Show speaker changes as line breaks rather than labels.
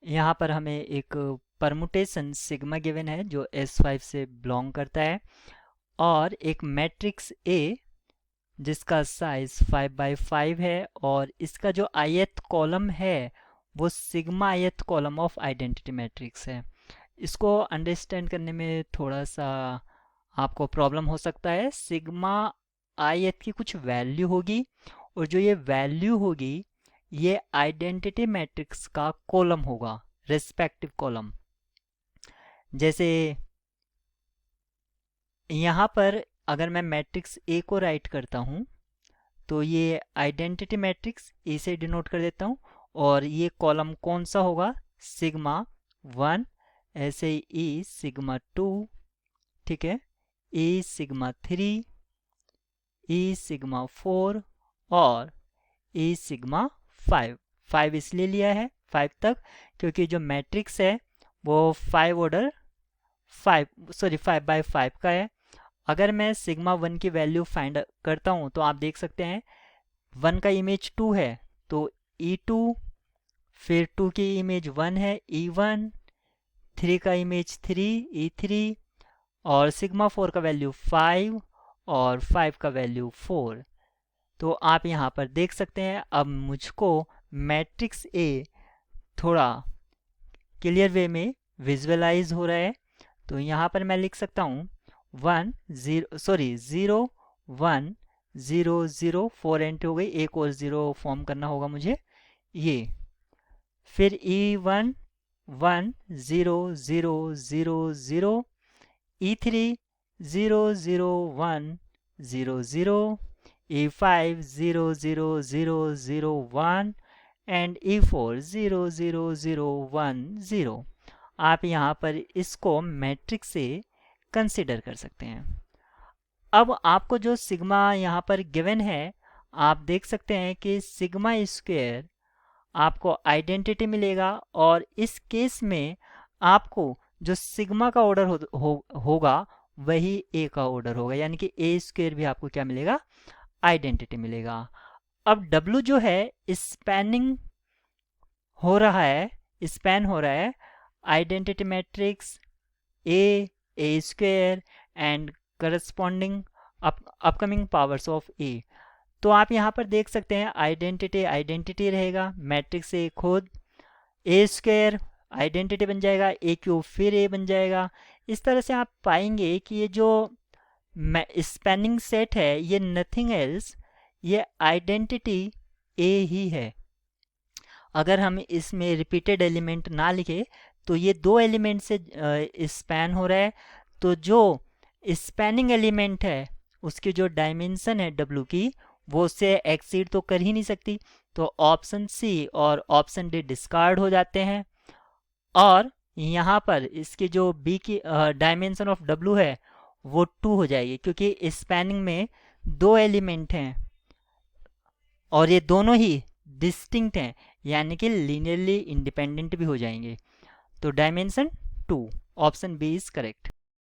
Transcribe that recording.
यहाँ पर हमें एक परमुटेशन सिग्मा गिवन है जो S5 से बिलोंग करता है, और एक मैट्रिक्स ए जिसका साइज 5x5 है, और इसका जो ith कॉलम है वो sigma ith column of identity matrix है। इसको अंडरस्टैंड करने में थोड़ा सा आपको प्रॉब्लम हो सकता है। सिग्मा ith की कुछ वैल्यू होगी, और जो ये वैल्यू होगी ये आइडेंटिटी मैट्रिक्स का कॉलम होगा, रेस्पेक्टिव कॉलम। जैसे यहाँ पर अगर मैं मैट्रिक्स ए को राइट करता हूँ तो ये आइडेंटिटी मैट्रिक्स ए से डिनोट कर देता हूँ, और ये कॉलम कौन सा होगा, सिग्मा 1, ऐसे ही ई सिग्मा 2, ठीक है, ई सिग्मा 3, ई सिग्मा 4 और ई सिग्मा 5। 5 इसलिए लिया है 5 तक क्योंकि जो मैट्रिक्स है वो 5 ऑर्डर 5/5 का है। अगर मैं सिग्मा 1 की वैल्यू फाइंड करता हूँ तो आप देख सकते हैं 1 का इमेज 2 है तो E2, फिर 2 की इमेज 1 है E1, 3 का इमेज 3 E3, और सिग्मा 4 का वैल्यू 5 और 5 का वैल्यू 4। तो आप यहाँ पर देख सकते हैं अब मुझको मैट्रिक्स ए थोड़ा क्लियर वे में विजुअलाइज हो रहा है। तो यहाँ पर मैं लिख सकता हूँ 0 1 0 0 4 एंट्री हो गई, एक और 0 फॉर्म करना होगा मुझे ये, फिर E1 1 0 0 0 0, E3 0 0 1 0 0, E5 0 0 0 0 1 and E4 0 0 0 1 0। आप यहाँ पर इसको मैट्रिक्स से कंसिडर कर सकते हैं। अब आपको जो सिग्मा यहाँ पर गिवन है आप देख सकते हैं कि सिग्मा स्क्वायर आपको आइडेंटिटी मिलेगा, और इस केस में आपको जो सिग्मा का ऑर्डर होगा वही ए का ऑर्डर होगा, यानी कि ए स्क्वायर भी आपको क्या मिलेगा, आइडेंटिटी मिलेगा। अब W जो है स्पैनिंग हो रहा है, स्पैन हो रहा है identity matrix A square and corresponding upcoming powers of A. तो आप यहाँ पर देख सकते हैं आइडेंटिटी आइडेंटिटी रहेगा, मैट्रिक्स ए खुद ए स्क्वायर आइडेंटिटी बन जाएगा, ए क्यूब फिर ए बन जाएगा। इस तरह से आप पाएंगे कि ये जो स्पैनिंग सेट है ये नथिंग एल्स, ये आइडेंटिटी ए ही है। अगर हम इसमें रिपीटेड एलिमेंट ना लिखे तो ये दो एलिमेंट से स्पैन हो रहा है, तो जो स्पैनिंग एलिमेंट है उसकी जो डायमेंशन है W की वो उससे एक्सीड तो कर ही नहीं सकती, तो ऑप्शन सी और ऑप्शन डी डिस्कार्ड हो जाते हैं। और यहाँ पर इसकी जो B की डायमेंशन ऑफ W है वो 2 हो जाएगी, क्योंकि स्पैनिंग में दो एलिमेंट हैं और ये दोनों ही डिस्टिंक्ट हैं, यानी कि लीनियरली इंडिपेंडेंट भी हो जाएंगे। तो dimension 2, option B is correct.